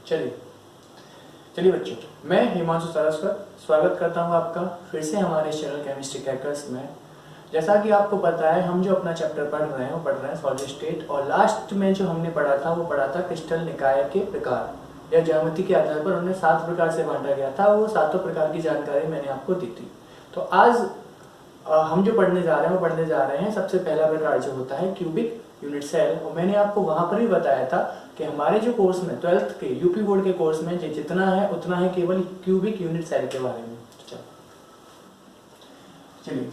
चलिए चलिए बच्चों, मैं हिमांशु सरस्वत स्वागत करता हूं आपका फिर से हमारे चैनल केमिस्ट्री क्रैकर्स में। जैसा कि आपको पता है, हम जो अपना चैप्टर पढ़ रहे हैं सॉलिड स्टेट, और लास्ट में जो हमने पढ़ा था वो पढ़ा था क्रिस्टल निकाय के प्रकार या ज्यामिति के आधार पर उन्हें 7 प्रकार से बांटा गया था। वो 7 प्रकार की जानकारी मैंने आपको दी थी। तो आज हम जो पढ़ने जा रहे हैं सबसे पहला प्रकार जो होता है क्यूबिक यूनिट सेल। और मैंने आपको वहां पर भी बताया था कि हमारे जो कोर्स में 12th के यूपी बोर्ड के कोर्स में जितना है उतना है केवल क्यूबिक यूनिट सेल के बारे में। चलिए,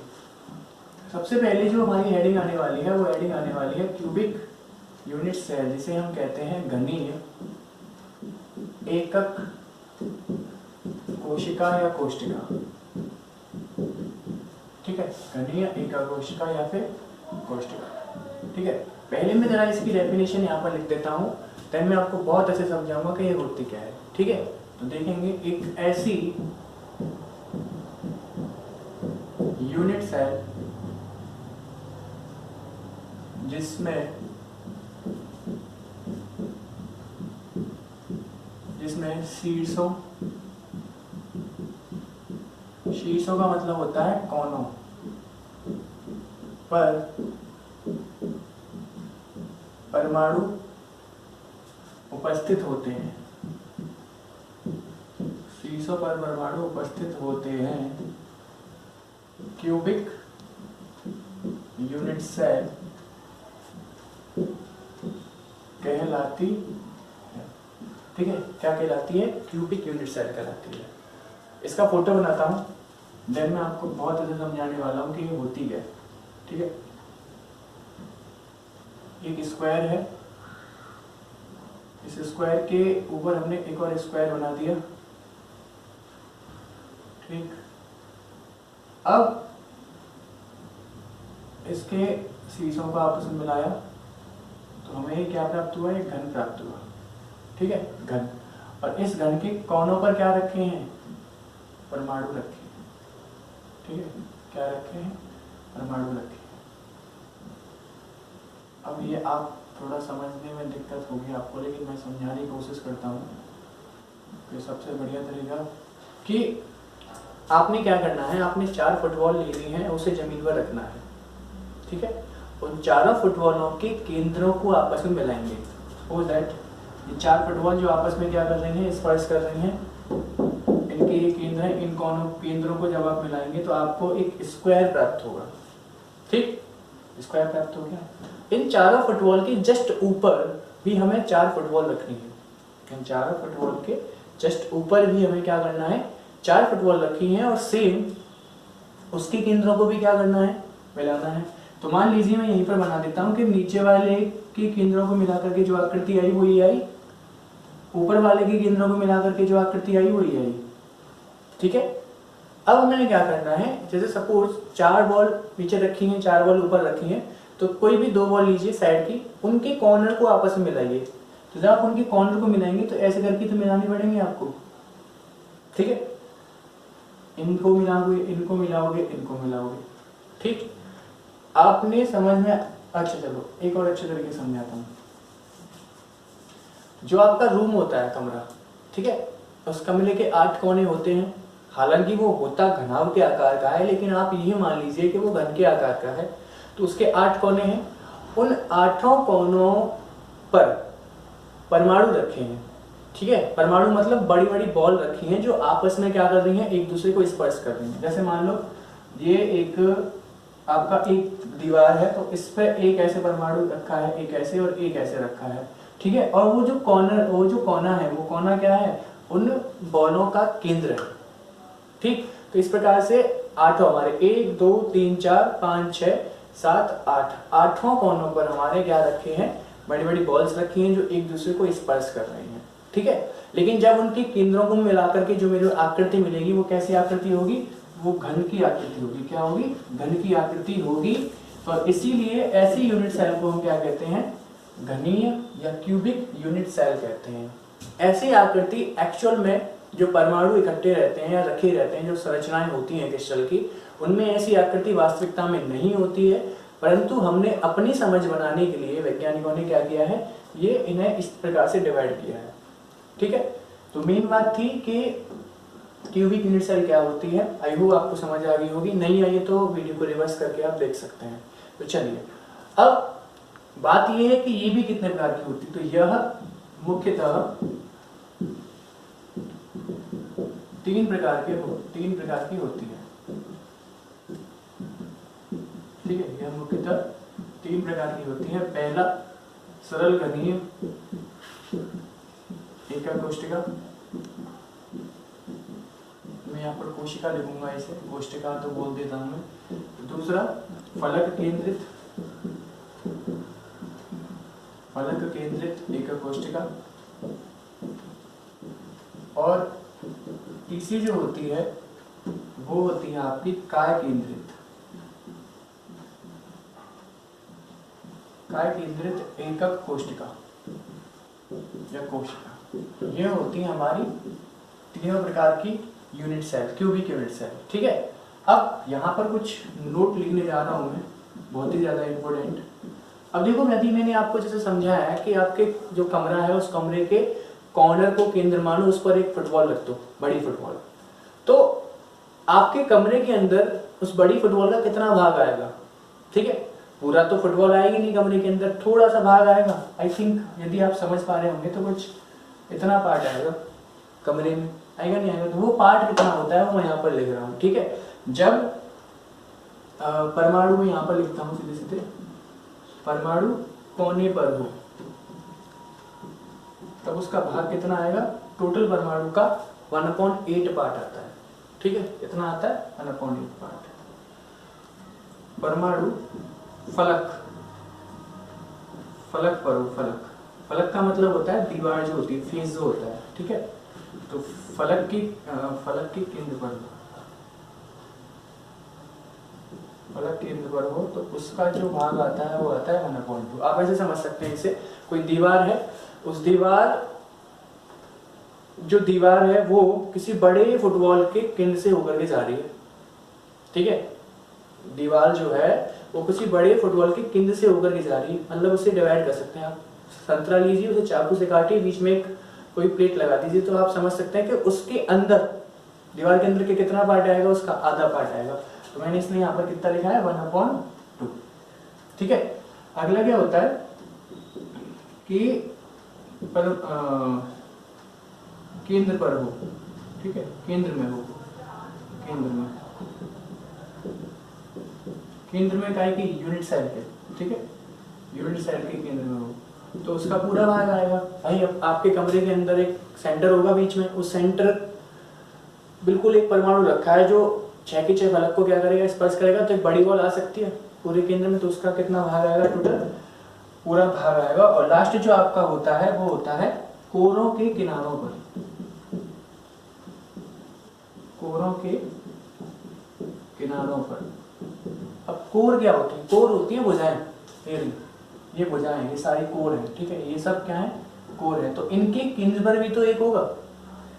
सबसे पहले जो हमारी हेडिंग आने वाली है वो हेडिंग आने वाली है क्यूबिक यूनिट सेल, जिसे हम कहते हैं घनीय एकक कोशिका या कोष्ठिका। ठीक है, घनीय एकक कोशिका या फिर कोष्ठिका। ठीक है, पहले मैं जरा इसकी डेफिनेशन यहाँ पर लिख देता हूँ, देन मैं आपको बहुत अच्छे समझाऊंगा कि ये होती क्या है। ठीक है, तो देखेंगे एक ऐसी यूनिट सेल जिसमें शीर्षों का मतलब होता है कोनों पर परमाणु उपस्थित होते हैं। शीर्षों पर परमाणु उपस्थित होते हैं क्यूबिक यूनिट सेल कहलाती है। ठीक है, क्या कहलाती है? क्यूबिक यूनिट सेल कहलाती है। इसका फोटो बनाता हूं, देन मैं आपको बहुत अच्छे समझाने वाला हूं कि ये होती क्या है। ठीक है, एक स्क्वायर है, इस स्क्वायर के ऊपर हमने एक और स्क्वायर बना दिया। ठीक, अब इसके शीर्षों को आपस में मिलाया तो हमें क्या प्राप्त हुआ? एक घन प्राप्त हुआ। ठीक है, घन। और इस घन के कोनों पर क्या रखे हैं? परमाणु रखे हैं। ठीक है, क्या रखे हैं? परमाणु रखे हैं। अब ये आप थोड़ा समझने में दिक्कत होगी आपको, लेकिन मैं समझाने की कोशिश करता हूँ कि सबसे बढ़िया तरीका कि आपने क्या करना है, आपने 4 फुटबॉल लेनी है, उसे जमीन पर रखना है। ठीक है, उन चारों फुटबॉलों के केंद्रों को आपस में मिलाएंगे। सपोज दैट ये 4 फुटबॉल जो आपस में क्या कर रही हैं? स्पर्श कर रही हैं, इनके ये केंद्र हैं, इन कोनों केंद्रों को जब आप मिलाएंगे तो आपको एक स्क्वायर प्राप्त होगा। ठीक, स्क्वायर प्राप्त हो गया। इन चारों फुटबॉल के जस्ट ऊपर भी हमें 4 फुटबॉल रखनी है। इन चारों फुटबॉल के जस्ट ऊपर भी हमें क्या करना है? 4 फुटबॉल रखी हैं, और सेम उसके केंद्रों को भी क्या करना है? मिलाना है। तो मान लीजिए मैं यहीं पर बना देता हूं कि नीचे वाले के केंद्रों को मिलाकर के जो आकृति आई वही आई, ऊपर वाले के केंद्रों को मिलाकर के जो आकृति आई वही आई। ठीक है, अब मैंने क्या करना है, जैसे सपोज 4 बॉल नीचे रखी हैं, 4 बॉल ऊपर रखी हैं, तो कोई भी 2 बॉल लीजिए साइड की, उनके कॉर्नर को आपस में मिलाइए। तो जब आप उनके कॉर्नर को मिलाएंगे तो ऐसे करके तो मिलाने पड़ेंगे आपको। ठीक है, इनको मिलाओगे, इनको मिलाओगे, इनको मिलाओगे। ठीक, आपने समझ में? अच्छा, चलो एक और अच्छे तरीके से समझाता हूँ। जो आपका रूम होता है, कमरा, ठीक है, उस कमरे के 8 कोने होते हैं। हालांकि वो होता घनाभ के आकार का है, लेकिन आप ये मान लीजिए कि वो घन के आकार का है। तो उसके 8 कोने हैं, उन 8 कोनों पर परमाणु रखे हैं। ठीक है, परमाणु मतलब बड़ी बड़ी बॉल रखी हैं जो आपस में क्या कर रही हैं? एक दूसरे को स्पर्श कर रही हैं। जैसे मान लो ये एक आपका एक दीवार है, तो इस पर एक ऐसे परमाणु रखा है, एक ऐसे और एक ऐसे रखा है। ठीक है, और वो जो कोना है, वो कोना क्या है? उन बॉलों का केंद्र है। ठीक, तो इस प्रकार से 8 हमारे 1 2 3 4 5 6 7 8 8 कोनों पर हमारे क्या रखे हैं? बड़ी बड़ी बॉल्स रखी हैं जो एक दूसरे को स्पर्श कर रही हैं। ठीक है, लेकिन जब उनके केंद्रों को मिलाकर के जो मेरी आकृति मिलेगी वो कैसी आकृति होगी? वो घन की आकृति होगी। क्या होगी? घन की आकृति होगी। तो इसीलिए ऐसी यूनिट सेल को हम क्या कहते हैं? घनीय या क्यूबिक यूनिट सेल कहते हैं। ऐसी आकृति एक्चुअल में जो परमाणु इकट्ठे रहते हैं या रखे रहते हैं, जो संरचनाएं होती हैं क्रिस्टल की, उनमें ऐसी आकृति वास्तविकता में नहीं होती है, परंतु हमने अपनी समझ बनाने के लिए वैज्ञानिकों ने क्या किया है? ये इन्हें इस प्रकार से डिवाइड किया है। ठीक है, तो मेन बात थी कि क्यूबिक यूनिट सेल क्या होती है। आई होप आपको समझ आ गई होगी, नहीं आई तो वीडियो को रिवर्स करके आप देख सकते हैं। तो चलिए, अब बात यह है कि ये भी कितने प्रकार की होती है। तो यह मुख्यतः तीन प्रकार की होती है। ठीक है, यह मुख्यतः तीन प्रकार की होती है। पहला सरल घनीय एकक कोशिका, मैं यहाँ पर कोशिका लिखूंगा, इसे कोशिका तो बोल देता हूं मैं। दूसरा फलक केंद्रित एकक कोशिका, और तीसरी जो होती है वो होती है आपकी काय केंद्रित एकक कोशिका या कोशिका। ये होती है हमारी तीनों प्रकार की unit cell, cubic unit cell. ठीक है, अब यहाँ पर कुछ नोट लिखने जा रहा हूँ मैं, बहुत ही ज्यादा इंपॉर्टेंट। अब देखो, मैंने आपको जैसे समझाया है कि आपके जो कमरा है उस कमरे के कॉर्नर को केंद्र मानो, उस पर एक फुटबॉल रख दो, बड़ी फुटबॉल। तो आपके कमरे के अंदर उस बड़ी फुटबॉल का कितना भाग आएगा? ठीक है, पूरा तो फुटबॉल आएगी नहीं कमरे के अंदर, थोड़ा सा भाग आएगा। आई थिंक यदि आप समझ पा रहे होंगे तो कुछ इतना पार्ट आएगा कमरे में, आएगा नहीं आएगा? तो वो पार्ट कितना होता है वो मैं यहाँ पर लिख रहा हूँ। ठीक है, जब परमाणु में यहाँ पर लिखता हूँ सीधे सीधे, परमाणु कोने पर हो तब उसका भाग कितना आएगा? टोटल परमाणु का 1/8 पार्ट आता है। ठीक है, कितना आता है? 1/8 पार्ट। परमाणु फलक पर हो, फलक का मतलब होता है दीवार जो होती है, फेस जो होता है। ठीक है, तो फलक की केंद्र पर हो, फलक केंद्र पर हो तो उसका जो भाग आता है वो आता है 1/2। आप ऐसे समझ सकते हैं इसे, कोई दीवार है, उस जो दीवार है वो किसी बड़े फुटबॉल के केंद्र से होकर के जा रही है। ठीक है, दीवार जो है वो किसी बड़े फुटबॉल के केंद्र से होकर के जा रही है, मतलब उसे डिवाइड कर सकते हैं आप। संतरा लीजिए, उसे चाकू से काटिए, बीच में एक कोई प्लेट लगा दीजिए, तो आप समझ सकते हैं कि उसके अंदर, दीवार के अंदर के कितना पार्ट आएगा? उसका आधा पार्ट आएगा। तो मैंने इसलिए यहाँ पर कितना लिखा है? 1/2। ठीक है, अगला क्या होता है कि केंद्र पर हो। ठीक है, केंद्र में हो, केंद्र में काय की? यूनिट सेल के। ठीक है, यूनिट सेल के केंद्र में हो तो उसका पूरा भाग आएगा। भाई, अब आपके कमरे के अंदर एक सेंटर होगा बीच में, उस सेंटर बिल्कुल एक परमाणु रखा है जो 6 के 6 फलक को क्या करेगा? स्पर्श करेगा, तो एक बड़ी बॉल आ सकती है पूरे केंद्र में, तो उसका कितना भाग आएगा? टोटल पूरा भाग आएगा। और लास्ट जो आपका होता है वो होता है कोरों के किनारों पर, कोरों के किनारों पर। अब कोर क्या होती है? कोर होती है भुजाएं, ये भुजाएं, ये सारी कोर है। ठीक है, ये सब क्या है? कोर है। तो इनके केंद्र पर भी तो एक होगा,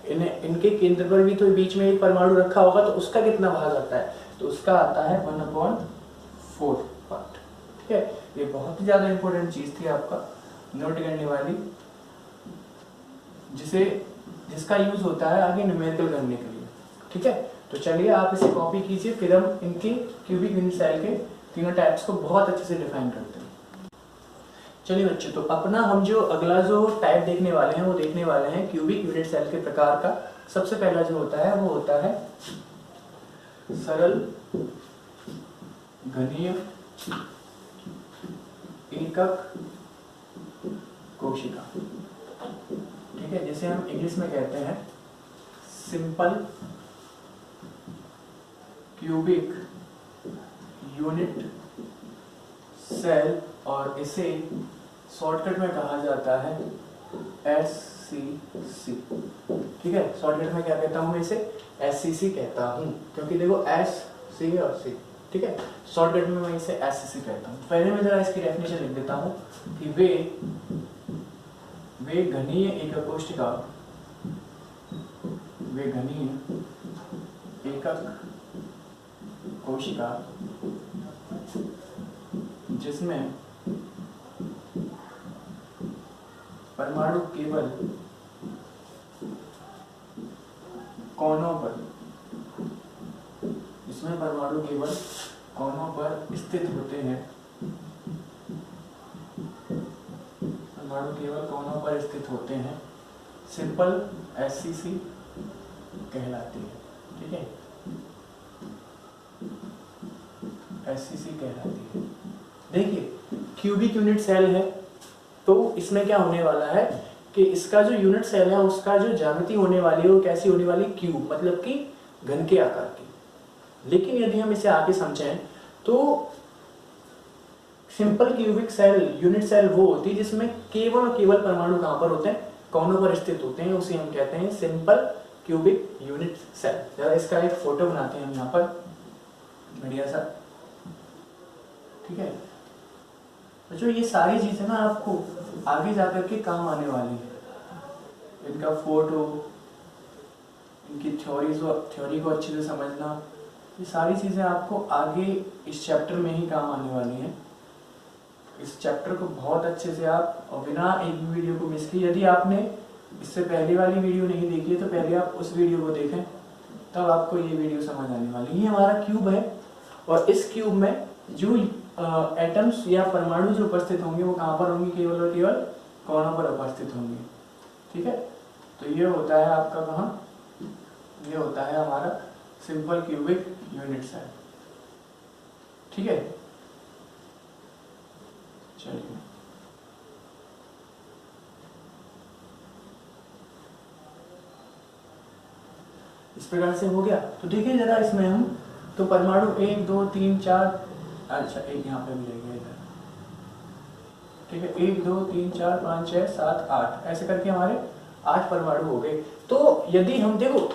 इनके केंद्र पर भी तो बीच में एक परमाणु रखा होगा, तो उसका कितना भाग आता है? तो उसका आता है 1/4 पार्ट। ठीक है, ये बहुत ही ज्यादा इंपॉर्टेंट चीज थी आपका नोट करने वाली, जिसका यूज होता है आगे न्यूमेरिकल करने के लिए। ठीक है, तो चलिए आप इसे कॉपी कीजिए, फिर हम इनके क्यूबिक यूनिट सेल के तीनों टाइप्स को बहुत अच्छे से डिफाइन करते हैं। चलिए बच्चों, तो अपना हम जो अगला जो टाइप देखने वाले हैं वो देखने वाले हैं क्यूबिक यूनिट सेल के प्रकार का। सबसे पहला जो होता है वो होता है सरल घनीय एकक कोशिका। ठीक है, जिसे हम इंग्लिश में कहते हैं सिंपल क्यूबिक यूनिट सेल, और इसे शॉर्टकट में कहा जाता है SCC। ठीक है, शॉर्टकट में क्या कहता हूं मैं इसे? SCC कहता हूं, क्योंकि देखो S, C और C। ठीक है, शॉर्टकट में मैं इसे SCC कहता हूं। पहले मैं जरा इसकी डेफिनेशन लिख देता हूं कि वे घनीय एकक कोशिका, वे घनीय एकक कोशिका जिसमें परमाणु केवल कोनों पर, इसमें परमाणु केवल कोनों पर स्थित होते हैं, परमाणु केवल कोनों पर स्थित होते हैं, सिंपल एससीसी कहलाती है। ठीक है, एससीसी कहलाती है। देखिए क्यूबिक यूनिट सेल है, तो इसमें क्या होने वाला है कि इसका जो यूनिट सेल है उसका जो ज्यामिति होने वाली है वो कैसी होने वाली, क्यूब, मतलब कि घन के आकार की। लेकिन यदि हम इसे आगे समझें तो simple cubic cell unit cell वो होती है जिसमें केवल और केवल परमाणु कहां पर होते हैं, कोनों पर स्थित होते हैं, उसे हम कहते हैं सिंपल क्यूबिक यूनिट सेल। जरा इसका एक फोटो बनाते हैं हम यहाँ पर बढ़िया सा। ठीक है, जो ये सारी चीजें ना आपको आगे जाकर के काम आने वाली है। इनका फोटो, इनकी थ्योरी को अच्छे से समझना, ये सारी चीजें आपको आगे इस चैप्टर में ही काम आने वाली हैं। इस चैप्टर को बहुत अच्छे से आप और बिना एक भी वीडियो को मिस किए, यदि आपने इससे पहले वाली वीडियो नहीं देखी है तो पहले आप उस वीडियो को देखें, तब आपको ये वीडियो समझ आने वाली है। ये हमारा क्यूब है और इस क्यूब में जो एटम्स या परमाणु जो उपस्थित होंगे वो कहाँ पर होंगे, केवल और केवल कोनों पर उपस्थित होंगे। ठीक है, तो ये होता है आपका कहाँ, ये होता है हमारा सिंपल क्यूबिक यूनिट सेल। ठीक है, चलिए इस प्रकार से हो गया। तो देखिए जरा इसमें हम तो परमाणु 1 2 3 4, अच्छा एक यहाँ पे भी रह गया इधर। ठीक है, 1 2 3 4 5 6 7 8 ऐसे करके हमारे 8 परमाणु हो गए। तो यदि हम देखो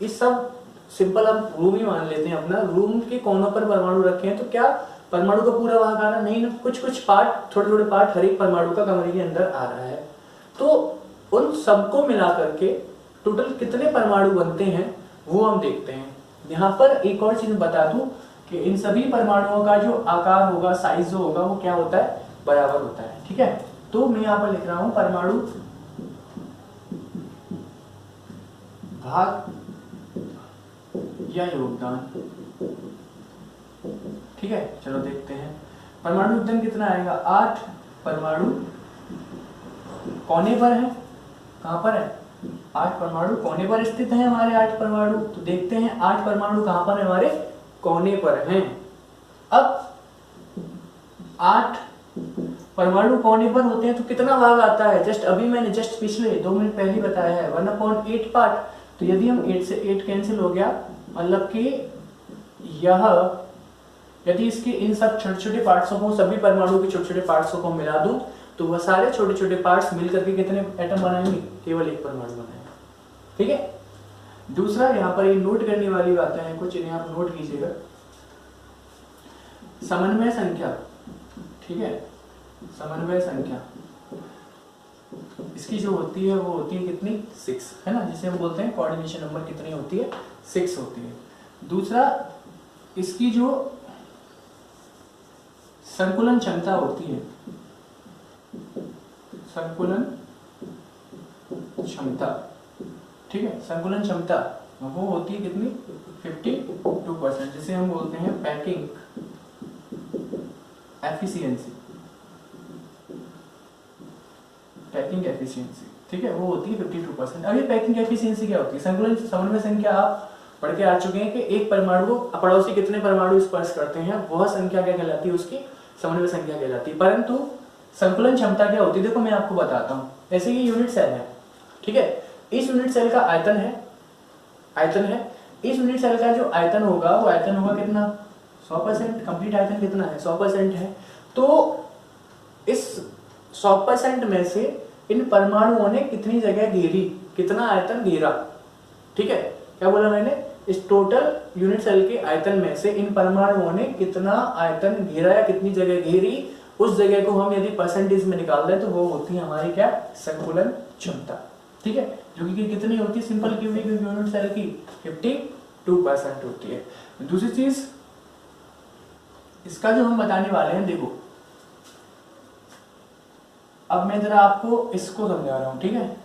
इस सब सिंपल हम रूम ही मान लेते हैं अपना, रूम के कोनों पर परमाणु रखे हैं तो क्या परमाणु का पूरा भाग आ रहा नहीं ना, कुछ कुछ पार्ट, थोड़े थोड़े पार्ट हर एक परमाणु का कमरे के अंदर आ रहा है। तो उन सबको मिला करके टोटल कितने परमाणु बनते हैं वो हम देखते हैं। यहाँ पर एक और चीज बता दूं कि इन सभी परमाणुओं का जो आकार होगा, साइज जो होगा वो क्या होता है, बराबर होता है। ठीक है, तो मैं यहाँ पर लिख रहा हूं परमाणु भाग या योगदान। ठीक है, चलो देखते हैं परमाणु योगदान कितना आएगा। 8 परमाणु कोने पर है, कहां पर है, 8 परमाणु कोने पर स्थित हैं हमारे 8 परमाणु। तो देखते हैं 8 परमाणु कहां पर है, हमारे कोने पर हैं। अब 8 परमाणु कोने पर होते हैं तो कितना भाग आता है, जस्ट अभी मैंने जस्ट पिछले 2 मिनट पहले बताया है 1/8 पार्ट। तो यदि हम 8 से 8 कैंसिल हो गया, मतलब कि यह यदि इसके इन सब छोटे छोटे पार्ट्सों को, सभी परमाणु के छोटे छोटे पार्ट्सों को मिला दूं तो वह सारे छोटे छोटे पार्ट्स मिलकर के कितने एटम बनाएंगे, केवल एक परमाणु बनाएंगे। ठीक है, दूसरा यहाँ पर ये नोट करने वाली बातें हैं कुछ, इन्हें आप नोट कीजिएगा। समन्वय संख्या, ठीक है, समन्वय संख्या इसकी जो होती है वो होती है कितनी, 6 है ना, जिसे हम बोलते हैं कोऑर्डिनेशन नंबर कितनी होती है, 6 होती है। दूसरा इसकी जो संकुलन क्षमता होती है, संकुलन क्षमता, ठीक है, संकुलन क्षमता वो होती है कितनी, 52%, जिसे हम बोलते हैं पैकिंग एफिशिएंसी, पैकिंग एफिशिएंसी। ठीक है, वो होती है 52%। अब ये पैकिंग एफिशिएंसी क्या होती है, संकुलन समन्वय संख्या आप पढ़ के आ चुके हैं कि एक परमाणु को पड़ोसी कितने परमाणु स्पर्श करते हैं, वह संख्या क्या कहलाती है, उसकी समन्वय संख्या कहलाती है। परंतु संकुलन क्षमता क्या होती है, देखो मैं आपको बताता हूं। ऐसे ये यूनिट सेल है, ठीक है, इस यूनिट सेल का आयतन है, इस यूनिट सेल का जो आयतन होगा वो आयतन होगा कितना, 100%। कंप्लीट आयतन कितना है, 100% है। तो इस 100% में से इन परमाणुओं ने कितनी जगह घेरी, कितना आयतन घेरा, ठीक है, क्या बोला मैंने, इस टोटल यूनिट सेल के आयतन में से इन परमाणुओं ने कितना आयतन घेरा या कितनी जगह घेरी, उस जगह को हम यदि परसेंटेज में निकाल दें तो वो होती है हमारी क्या, संकुलन क्षमता। ठीक है, जो कि कितनी होती है सिंपल क्यूबिक यूनिट सेल की, 52% होती है। दूसरी चीज इसका जो हम बताने वाले हैं, देखो अब मैं जरा आपको इसको समझा रहा हूं। ठीक है,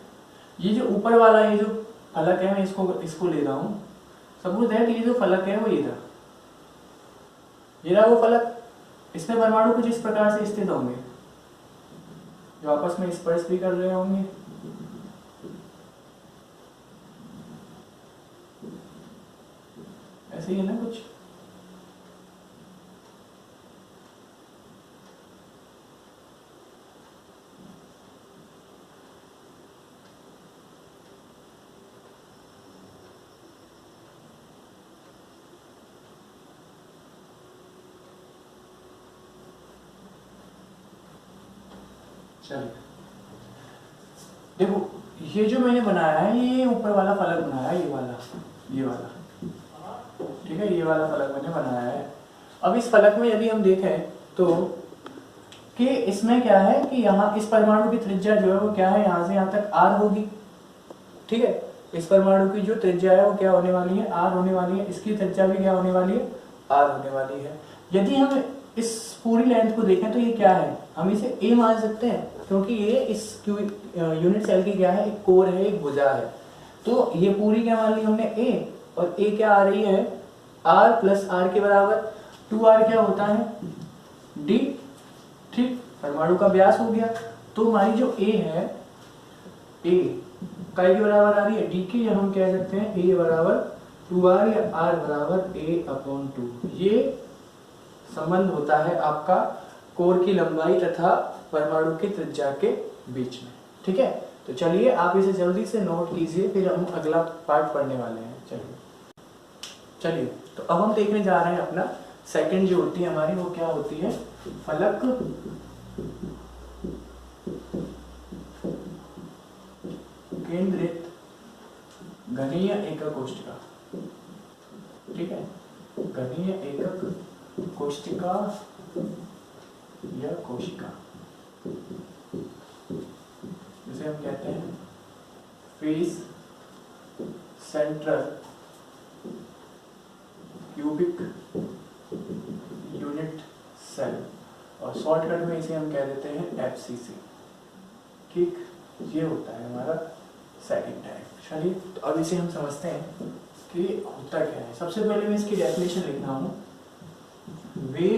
ये जो ऊपर वाला, ये जो फलक है, मैं इसको ले रहा हूँ। सपोज दैट ये जो फलक है वो ये रहा वो फलक। इसमें परमाणु कुछ इस प्रकार से स्थित होंगे जो आपस में स्पर्श भी कर रहे होंगे। ऐसे ही है ना कुछ। चलिए देखो, ये जो मैंने बनाया है ये ऊपर वाला फलक बनाया है, ये वाला ठीक है, ये वाला फलक मैंने बनाया है। अब इस फलक में यदि हम देखें तो कि इसमें क्या है कि यहाँ इस परमाणु की त्रिज्या जो है वो क्या है, यहाँ से यहाँ तक r होगी। ठीक है, इस परमाणु की जो त्रिज्या है वो क्या होने वाली है, r होने वाली है। इसकी त्रिज्या भी क्या होने वाली है, r होने वाली है। यदि हम इस पूरी लेंथ को देखें तो ये क्या है, हम इसे a मान सकते हैं क्योंकि ये इस यूनिट सेल की क्या है, एक कोर है, एक भुजा है। तो ये पूरी क्या मान ली हमने a, और a क्या आ रही है r प्लस r के बराबर 2r क्या होता है d। ठीक, परमाणु का व्यास हो गया। तो हमारी जो a है, a काय के बराबर आ रही है d की, या हम कह सकते हैं a बराबर 2r या r बराबर a/2। ये संबंध होता है आपका कोर की लंबाई तथा परमाणु की त्रिज्या के बीच में। ठीक है, तो चलिए आप इसे जल्दी से नोट कीजिए, फिर हम अगला पार्ट पढ़ने वाले हैं। चलिए तो अब हम देखने जा रहे हैं अपना सेकंड जो होती है हमारी, वो क्या होती है, फलक केंद्रित घनीय एकक कोष्ठिका। ठीक है, घनीय एकक कोष्ठिका या कोशिका, जिसे हम कहते हैं face central cubic unit cell, और शॉर्टकट में इसे हम कह देते हैं FCC। ठीक, ये होता है हमारा सेकंड टाइप। चलिए तो अब इसे हम समझते हैं कि होता क्या है। सबसे पहले मैं इसकी डेफिनेशन लिख रहा हूँ, वे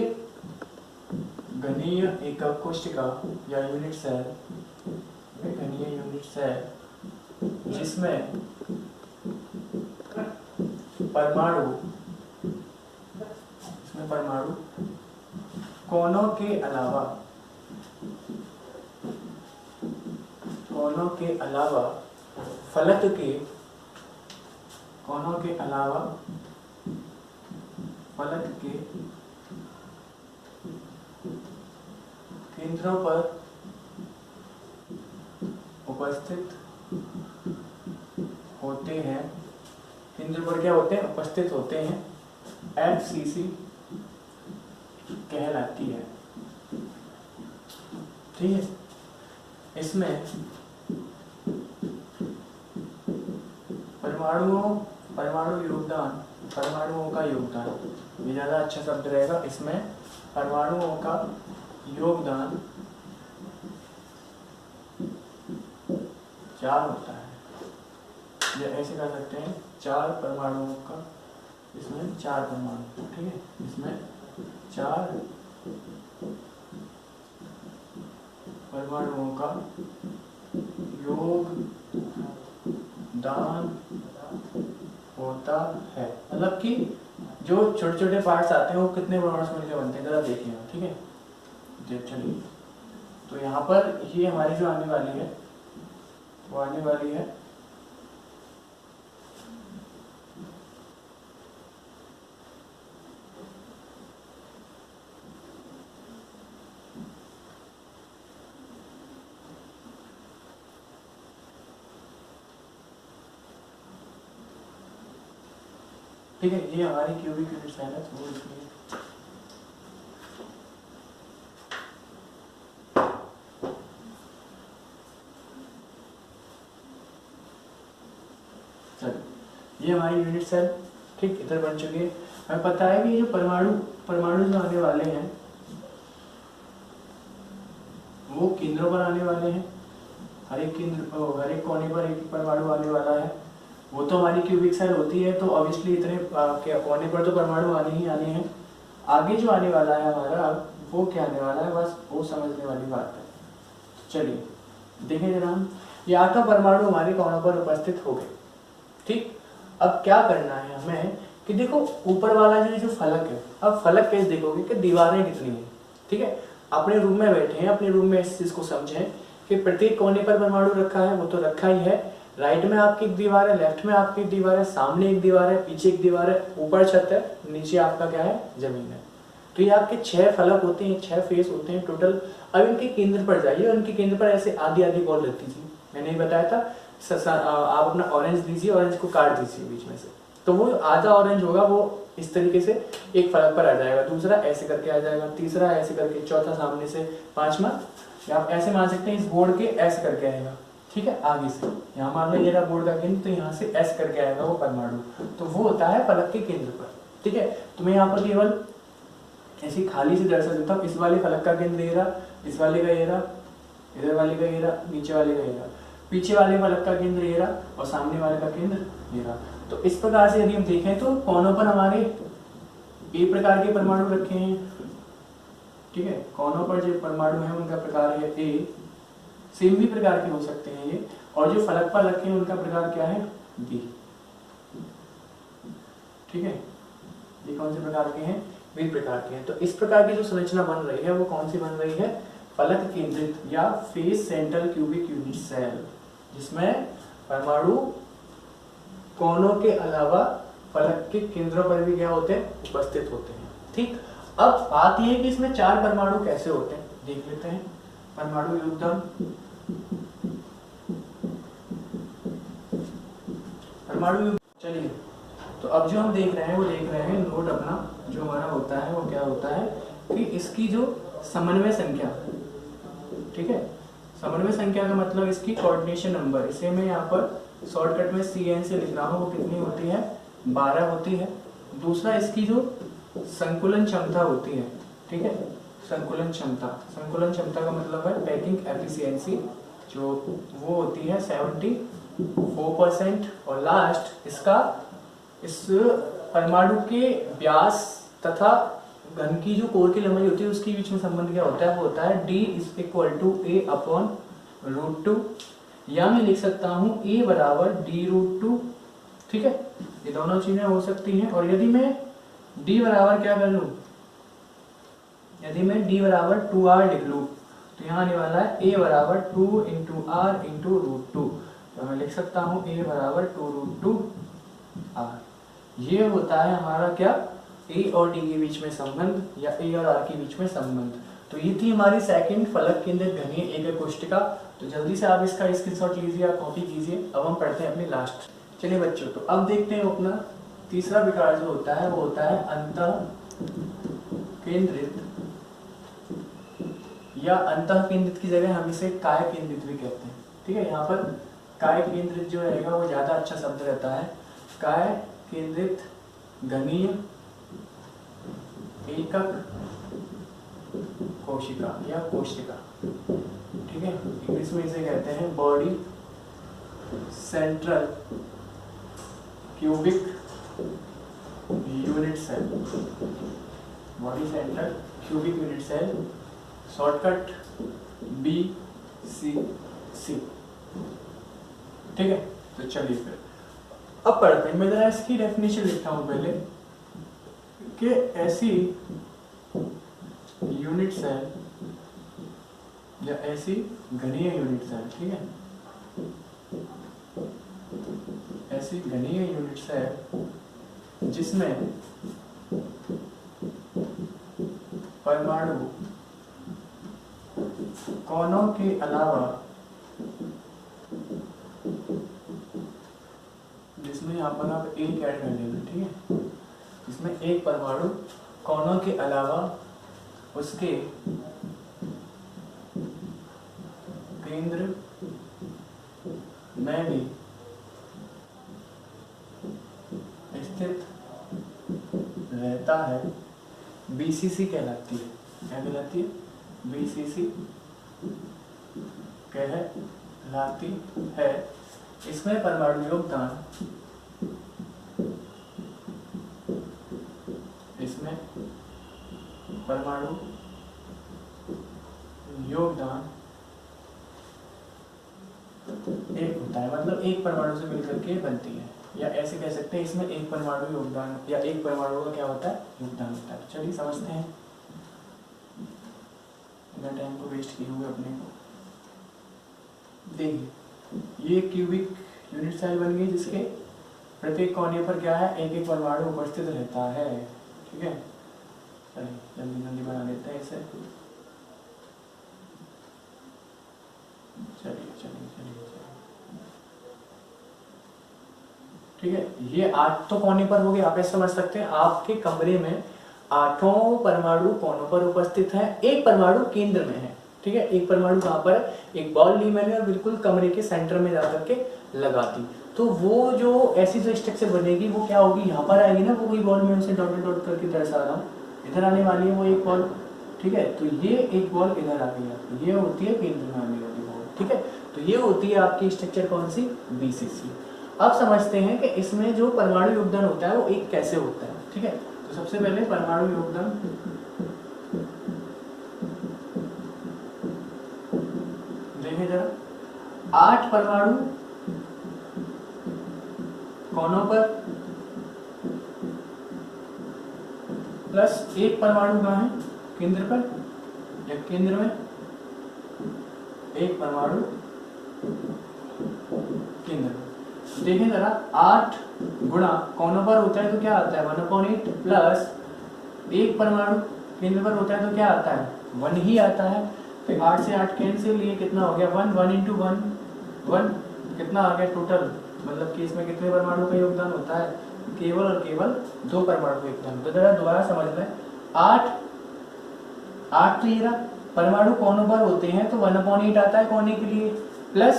घनीय एकक कोशिका या यूनिट सेल, वे घनीय यूनिट सेल जिसमें परमाणु कोनों के अलावा फलक के केंद्रों पर उपस्थित होते हैं। केंद्र पर क्या होते हैं, उपस्थित होते हैं, FCC कहलाती है। ठीक है, इसमें परमाणुओं का योगदान, ये ज़्यादा अच्छा शब्द रहेगा। इसमें परमाणुओं का योगदान 4 होता है, या ऐसे कर सकते हैं 4 परमाणुओं का, इसमें 4 परमाणु। ठीक है, इसमें 4 परमाणुओं का योगदान होता है। मतलब कि जो छोटे छोटे पार्ट्स आते हैं वो कितने परमाणु से मिलकर बनते हैं, जरा देखिए। ठीक है, चलिए तो यहाँ पर ये हमारी जो आने वाली है वो आने वाली है ठीक है, ये हमारी क्यूबिक यूनिट सेल है, तो इसलिए ये हमारी यूनिट सेल ठीक इधर बन चुकी है। हमें पता है कि ये जो परमाणु जो आने वाले हैं वो केंद्रों पर आने वाले हैं। हर एक कोने पर एक परमाणु आने वाला है। वो तो हमारी क्यूबिक सेल होती है, तो ऑब्वियसली इतने क्या कोने पर तो परमाणु आने ही आने हैं। आगे जो आने वाला है हमारा, वो क्या आने वाला है, बस वो समझने वाली बात है। चलिए देखें जनाब, ये 8 परमाणु हमारे कोनों पर उपस्थित हो गए। ठीक, अब क्या करना है हमें कि देखो ऊपर वाला जो फलक है, अब फलक कैसे देखोगे कि दीवारें कितनी हैं। ठीक है, अपने रूम में बैठे हैं, अपने रूम में इस चीज को समझें कि प्रत्येक कोने पर परमाणु रखा है, वो तो रखा ही है। राइट में आपकी एक दीवार है, लेफ्ट में आपकी एक दीवार है, सामने एक दीवार है, पीछे एक दीवार है, ऊपर छत है, नीचे आपका क्या है, जमीन है। तो ये आपके 6 फलक होते हैं, 6 फेस होते हैं टोटल। अब इनके केंद्र पर जाइए, उनके केंद्र पर ऐसे आधी आधी बॉल रहती थी, मैंने ही बताया था। आप अपना ऑरेंज लीजिए, ऑरेंज को काट दीजिए बीच में से, तो वो आधा ऑरेंज होगा, वो इस तरीके से एक फलक पर आ जाएगा, दूसरा ऐसे करके आ जाएगा, तीसरा ऐसे करके, चौथा सामने से, पांचवा या आप ऐसे मान सकते हैं इस बोर्ड के ऐसे करके आएगा। ठीक है, आगे से यहाँ मान लो ये रहा बोर्ड का केंद्र, तो यहाँ से ऐसे करके आएगा वो परमाणु, तो वो होता है फलक के केंद्र पर। ठीक है, तो मैं यहाँ पर केवल ऐसे खाली से दर्शा देता हूँ। इस वाले फलक का केंद्र ये रहा, इस वाले का ये रहा, इधर वाले का ये रहा, नीचे वाले का ये रहा, पीछे वाले फलक का केंद्र ये रहा और सामने वाले का केंद्र ये रहा। तो इस प्रकार से यदि हम देखें तो कोनों पर हमारे ए प्रकार के परमाणु रखे हैं। ठीक है, कोनों पर जो परमाणु है उनका प्रकार है ए, सेम भी प्रकार के हो सकते हैं ये, और जो फलक पर रखे हैं उनका प्रकार क्या है, बी। ठीक है, ये कौन से प्रकार के हैं, बी प्रकार के हैं। तो इस प्रकार की जो संरचना बन रही है वो कौन सी बन रही है, फलक केंद्रित या face central cubic unit cell, जिसमें परमाणु कोनों के अलावा फलक के केंद्रों पर भी क्या होते हैं, उपस्थित होते हैं। ठीक, अब बात यह है कि इसमें 4 परमाणु कैसे होते हैं, देख लेते हैं। परमाणु योगदान, परमाणु, चलिए तो अब जो हम देख रहे हैं वो देख रहे हैं नोट अपना जो हमारा होता है वो क्या होता है कि इसकी जो समन्वय संख्या, ठीक है, समन्वय संख्या का मतलब इसकी कोऑर्डिनेशन नंबर, इसे मैं यहाँ पर शॉर्टकट में CN से लिख रहा हूँ, वो कितनी होती है, 12 होती है। दूसरा इसकी जो संकुलन क्षमता होती है, ठीक है, संकुलन क्षमता, संकुलन क्षमता का मतलब है पैकिंग एफिशिएंसी, जो वो होती है 74%। और लास्ट इसका इस परमाणु के व्यास तथा घन की जो कोर की लंबाई होती है उसके बीच में संबंध क्या होता है, वो होता है D=A/√2, या मैं लिख सकता हूँ A = D√2। ठीक है, ये दोनों चीजें हो सकती हैं। और यदि मैं D बराबर क्या कर लूँ, यदि मैं D = 2R लिख लूँ तो यहाँ आने वाला है A = 2 × R × √2, तो मैं लिख सकता हूँ A = 2√2R। ये होता है हमारा क्या, A और D के बीच में संबंध या A और R के बीच में संबंध। तो ये थी हमारी सेकंड फलक केंद्रित घनीय एकक कोशिका। तो जल्दी से आप इसका स्क्रीनशॉट लीजिए, आप कॉपी कीजिए। अब हम पढ़ते हैं अपनी लास्ट। चलिए बच्चों, तो अब देखते हैं अपना तीसरा विकार जो होता है वो होता है अंतः केंद्रित, या अंतः केंद्रित की जगह हम इसे काय केंद्रित भी कहते हैं। ठीक है, यहाँ पर काय केंद्रित जो रहेगा वो ज्यादा अच्छा शब्द रहता है। काय केंद्रित घनीय एकक कोशिका या कोशिका, ठीक है, इंग्लिश में इसे कहते हैं body central cubic unit cell, body central cubic unit cell, shortcut BCC। ठीक है, तो चलिए फिर अब पढ़ते हैं। मैं जरा इसकी डेफिनेशन लिखता हूं पहले कि ऐसी यूनिट सेल या ऐसी घनीय यूनिट सेल, ठीक है, ऐसी घनीय यूनिट सेल जिसमें परमाणु कोनों के अलावा, जिसमें यहाँ पर आप एक ऐड कर लेना, ठीक है, जिसमें एक परमाणु कोनों के अलावा उसके केंद्र में भी स्थित रहता है, BCC कहलाती है। क्या कहलाती है? BCC कहलाती है। इसमें परमाणु योगदान परमाणु योगदान एक होता है, मतलब एक परमाणु से मिलकर के बनती है, या ऐसे कह सकते हैं इसमें एक परमाणु योगदान या एक परमाणु का क्या होता है, योगदान होता है। चलिए समझते हैं, इतना टाइम को वेस्ट किए हुए अपने को। देखिए ये क्यूबिक यूनिट सेल बन गई जिसके प्रत्येक कोने पर क्या है, एक एक परमाणु उपस्थित रहता है। ठीक है, चलिए जल्दी जल्दी बना लेते हैं इसे। चलिए चलिए चलिए ठीक है, ये 8 तो कोने पर हो गए। आप ऐसे समझ सकते हैं आपके कमरे में 8 परमाणु कोनों पर उपस्थित है, एक परमाणु केंद्र में है। ठीक है, एक परमाणु कहाँ पर है, एक बॉल ली मैंने और बिल्कुल कमरे के सेंटर में जाकर के लगा दी, तो वो जो ऐसी जो स्ट्रक्चर बनेगी वो क्या होगी, यहाँ पर आएगी ना, वो कोई बॉल में उसे डॉट डॉट करके दर्शा रहा हूँ, इधर आने वाली है वो एक बॉल। ठीक है, तो ये एक बॉल इधर आ गई, ये होती है केंद्र में आने वाली बॉल। ठीक है, तो ये होती है आपकी स्ट्रक्चर कौन सी, बीसीसी। अब समझते हैं कि इसमें जो परमाणु योगदान होता है वो एक कैसे होता है। ठीक है, तो सबसे पहले परमाणु योगदान देखें जरा, 8 परमाणु कोनों पर प्लस एक परमाणु कहाँ है, केंद्र पर, या केंद्र में एक परमाणु केंद्र में। देखें जरा, 8 गुणा कोनों पर होता है तो क्या आता है 1/8 प्लस एक परमाणु केंद्र पर होता है तो क्या आता है 1 ही आता है। फिर 8 से 8 कैंसिल, ये कितना हो गया 1, 1 into 1 1, कितना आ गया टोटल, मतलब कि इसमें कितने परमाणु का योगदान होता है, केवल और केवल 2 परमाणु का योगदान। तो जरा दोबारा समझ लें, 8 तो ये परमाणु कोनों पर होते हैं तो 1/8 आता है कोने के लिए, प्लस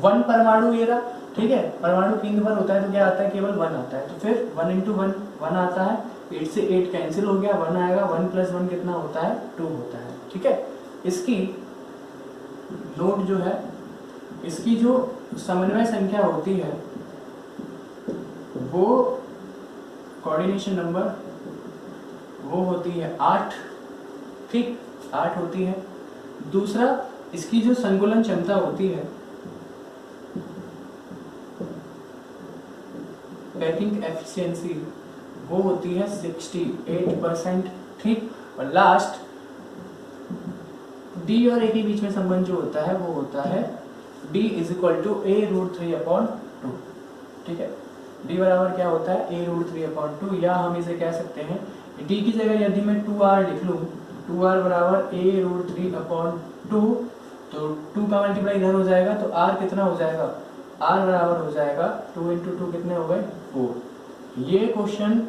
1 परमाणु ये रहा। ठीक है, परमाणु केंद्र पर होता है तो क्या आता है, केवल 1 आता है, तो फिर 1 into 1 1 आता है, 8 से 8 कैंसिल हो गया, 1 आएगा, 1 + 1 कितना होता है 2 होता है। ठीक है, इसकी लोड जो है, इसकी जो समन्वय संख्या होती है वो कोऑर्डिनेशन नंबर वो होती है 8। ठीक, 8 होती है। दूसरा, इसकी जो संकुलन क्षमता होती है, पैकिंग एफिशिएंसी, वो होती है 68%। ठीक, और लास्ट D और A के बीच में संबंध जो होता है वो होता है D = A√3/2। ठीक है, D बराबर क्या होता है A√3/2, या हम इसे कह सकते हैं D की जगह यदि मैं 2R लिख लूँ, 2R बराबर A√3/2, तो 2 का मल्टीप्लाई इधर हो जाएगा तो R कितना हो जाएगा, R बराबर हो जाएगा 2 × 2 कितने हो गए 4। ये क्वेश्चन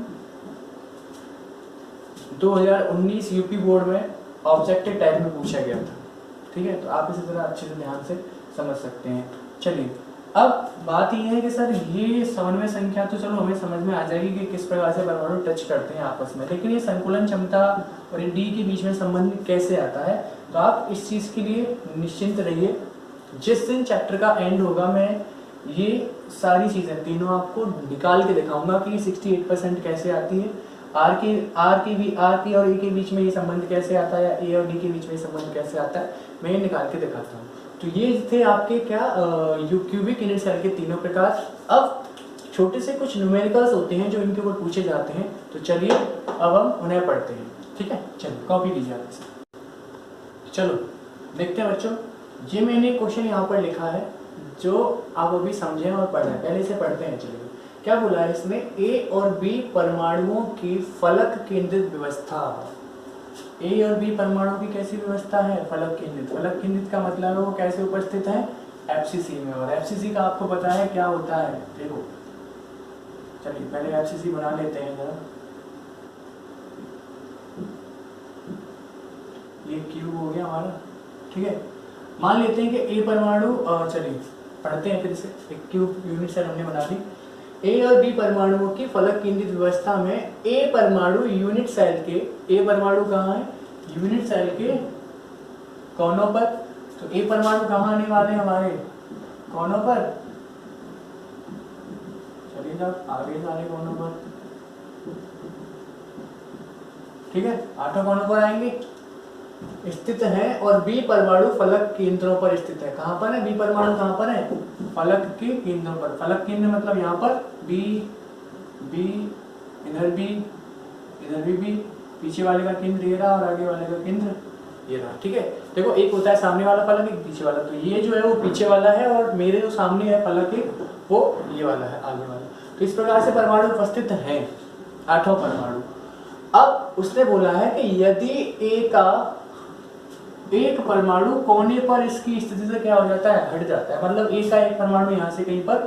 2019 यूपी बोर्ड में ऑब्जेक्टिव टाइप में पूछा गया था। ठीक है, तो आप इसे जरा अच्छे से ध्यान से समझ सकते हैं। चलिए, अब बात यह है कि सर ये समन्वय संख्या तो चलो हमें समझ में आ जाएगी कि किस प्रकार से परमाणु टच करते हैं आपस में, लेकिन ये संकुलन क्षमता और डी के बीच में संबंध कैसे आता है, तो आप इस चीज के लिए निश्चिंत रहिए। जिस दिन चैप्टर का एंड होगा मैं ये सारी चीजें तीनों आपको निकाल के दिखाऊंगा कि 68% कैसे आती है, आर की और ए के बीच में ये संबंध कैसे आता है, या ए और डी के बीच में ये संबंध कैसे आता है, मैं ये निकाल के दिखाता हूँ। तो ये थे आपके क्या क्यूबिक यूनिट सेल के तीनों प्रकार। अब छोटे से कुछ न्यूमेरिकल्स होते हैं जो इनके ऊपर पूछे जाते हैं, तो चलिए अब हम उन्हें पढ़ते हैं। ठीक है, चलो कॉपी कीजिए आप इसे। चलो देखते हैं बच्चों, ये मैंने क्वेश्चन यहाँ पर लिखा है जो आप अभी समझें और पढ़ें। पहले से पढ़ते हैं। चलिए क्या बोला है इसमें, ए और बी परमाणुओं की फलक केंद्रित व्यवस्था। ए और बी परमाणु की कैसी व्यवस्था है, फलक केंद्रित। फलक केंद्रित का मतलब है वो कैसे उपस्थित है, एफसीसी में। और एफसीसी का आपको पता है क्या होता है, देखो चलिए पहले एफसीसी बना लेते हैं जरा। ये क्यूब हो गया हमारा। ठीक है, मान लेते हैं कि ए परमाणु, चलिए पढ़ते हैं फिर से। एक क्यूब यूनिट सेल हमने बना दी। ए और बी परमाणुओं की फलक केंद्रित व्यवस्था में ए परमाणु यूनिट सेल के, ए परमाणु कहाँ है, यूनिट सेल के कोनों पर। तो ए परमाणु कहाँ आने वाले हैं, हमारे कोनों पर। चलिए जब आगे सारे कोनों पर, ठीक है, 8 कोनों पर आएंगे, स्थित है और बी परमाणु फलक केंद्रों पर स्थित है। कहाँ पर है बी परमाणु, कहाँ पर है फलक के केंद्रों पर। फलक केंद्र मतलब यहाँ पर बी, बी इधर बी, इधर भी, पीछे वाले का केंद्र ये रहा और आगे वाले का केंद्र ये रहा। ठीक है, देखो एक होता है सामने वाला फलक, एक पीछे वाला, तो ये जो है वो पीछे वाला है और मेरे जो सामने है फलक वो ये वाला है, आगे वाला। तो इस प्रकार से परमाणु उपस्थित हैं, 8 परमाणु। अब उसने बोला है कि यदि एक परमाणु कोने पर इसकी स्थिति से क्या हो जाता है, हट जाता है, मतलब ए का एक परमाणु यहाँ से कहीं पर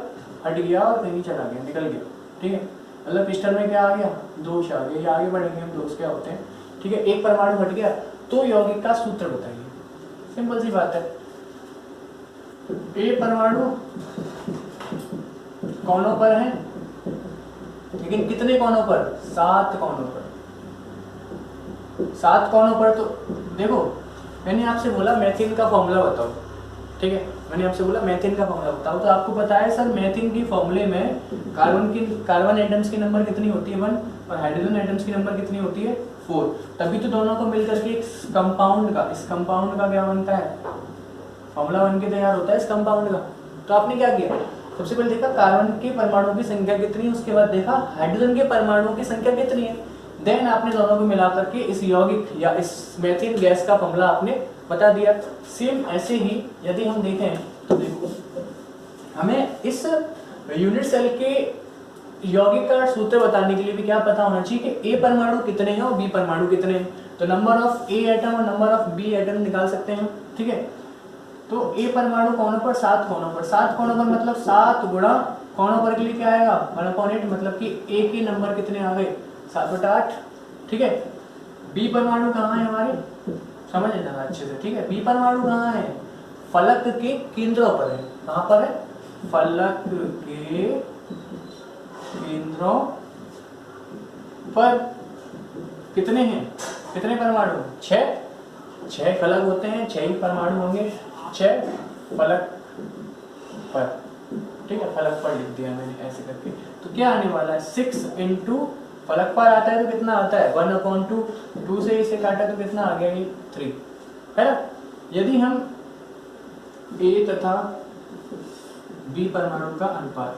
हट गया और कहीं चला गया, निकल गया। ठीक है, मतलब पिस्टन में क्या आ गया, दोष आ गया, या आगे बढ़ेंगे हम दोष क्या होते हैं। ठीक है, एक परमाणु हट गया तो यौगिक का सूत्र बताइए। सिंपल सी बात है, ए परमाणु कोनों पर है, लेकिन कितने कोनों पर, 7 कोनों पर। 7 कोनों पर, तो देखो मैंने आपसे बोला मेथिन का फॉर्मूला बताओ। ठीक है, मैंने आपसे बोला मेथिन का फॉर्मूला बताओ, तो आपको पता है सर मेथिन की फॉर्मूले में कार्बन एटम्स की नंबर कितनी होती है 1 और हाइड्रोजन एटम्स की नंबर कितनी होती है 4। तभी तो दोनों को मिलकर के इस कंपाउंड का क्या बनता है, फॉर्मूला बन के तैयार होता है इस कंपाउंड का। तो आपने क्या किया, सबसे पहले देखा कार्बन के परमाणुओं की संख्या कितनी है, उसके बाद देखा हाइड्रोजन के परमाणुओं की संख्या कितनी है, देन आपने दोनों को मिलाकर के इस यौगिक या इस मेथिन गैस का फॉर्मूला आपने बता दिया। सेम ऐसे ही यदि हम देखें तो देखो हमें इस यूनिट सेल के यौगिक का सूत्र बताने के लिए भी क्या पता होना चाहिए कि ए परमाणु कितने हैं और बी परमाणु कितने हैं। तो नंबर ऑफ ए एटम और नंबर ऑफ बी एटम निकाल सकते हैं। ठीक है, तो ए परमाणु कोनों पर 7 कोनों पर, 7 कोनों पर मतलब 7 गुणा कोनों पर के लिए क्या आएगा 1/8, मतलब कि ए के नंबर कितने आ गए 7/8। ठीक है, बी परमाणु कहाँ है हमारे, समझ लेना अच्छे से। ठीक है, बी परमाणु कहाँ है, फलक के केंद्रों पर है। कहाँ पर है, फलक के केंद्रों पर। कितने हैं, कितने परमाणु, 6 फलक होते हैं, 6 ही परमाणु होंगे, 6 फलक पर। ठीक है, फलक पर लिख दिया मैंने ऐसे करके। तो क्या आने वाला है 6 इंटू फलक पर आता है तो कितना आता है 1/2, 2 से इसे काटा तो कितना आ गया ये 3 है ना। यदि हम ए तथा बी परमाणु का अनुपात,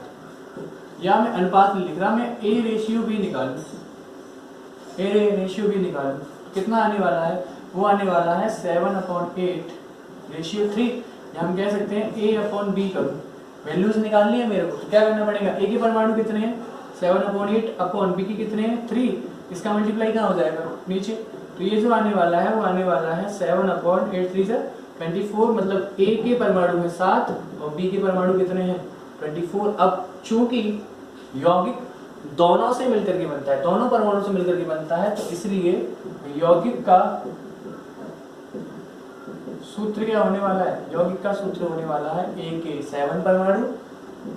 या मैं अनुपात लिख रहा, मैं ए रेशियो भी निकालूं, कितना आने वाला है, वो आने वाला है 7/8 रेशियो 3, या हम कह सकते हैं A/B करूं। वैल्यूज निकालनी है मेरे को, तो क्या करना पड़ेगा, ए के परमाणु कितने हैं 7/8 बी की कितने हैं 3, इसका मल्टीप्लाई कहाँ हो जाएगा नीचे। तो ये जो आने वाला है वो आने वाला है 7/8 3 से 24, मतलब ए के परमाणु है 7 और बी के परमाणु कितने हैं 24। अब चूंकि यौगिक दोनों से मिलकर के बनता है, दोनों परमाणु से मिलकर के बनता है, तो इसलिए यौगिक का सूत्र क्या होने वाला है, यौगिक का सूत्र होने वाला है ए के 7 परमाणु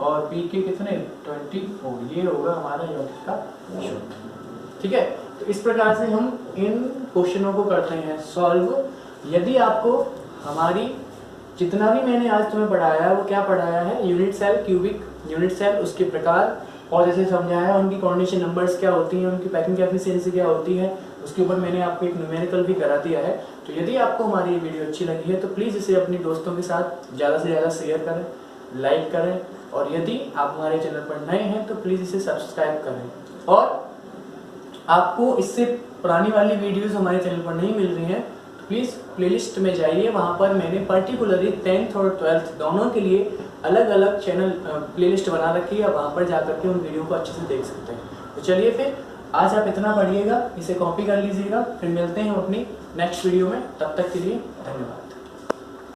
और बी के कितने 24। ये होगा हमारा यौगिक का सूत्र। ठीक है, तो इस प्रकार से हम इन क्वेश्चनों को करते हैं सॉल्व। यदि आपको हमारी जितना भी मैंने आज तुम्हें पढ़ाया है वो क्या पढ़ाया है, unit cell, cubic unit cell, उसके प्रकार और जैसे समझाया है, उनकी कोऑर्डिनेशन नंबर्स क्या होती हैं, उनकी पैकिंग एफिशिएंसी क्या होती है, उसके ऊपर मैंने आपको एक न्यूमेरिकल भी करा दिया है। तो यदि आपको हमारी ये वीडियो अच्छी लगी है तो प्लीज़ इसे अपने दोस्तों के साथ ज़्यादा से ज़्यादा शेयर करें, लाइक करें, और यदि आप हमारे चैनल पर नए हैं तो प्लीज़ इसे सब्सक्राइब करें। और आपको इससे पुरानी वाली वीडियोस हमारे चैनल पर नहीं मिल रही हैं तो प्लीज़ प्लेलिस्ट में जाइए, वहाँ पर मैंने पर्टिकुलरली 10th और 12th दोनों के लिए अलग अलग चैनल प्लेलिस्ट बना रखी है, वहाँ पर जाकर के उन वीडियो को अच्छे से देख सकते हैं। तो चलिए फिर आज आप इतना पढ़िएगा, इसे कॉपी कर लीजिएगा, फिर मिलते हैं अपनी नेक्स्ट वीडियो में, तब तक के लिए धन्यवाद।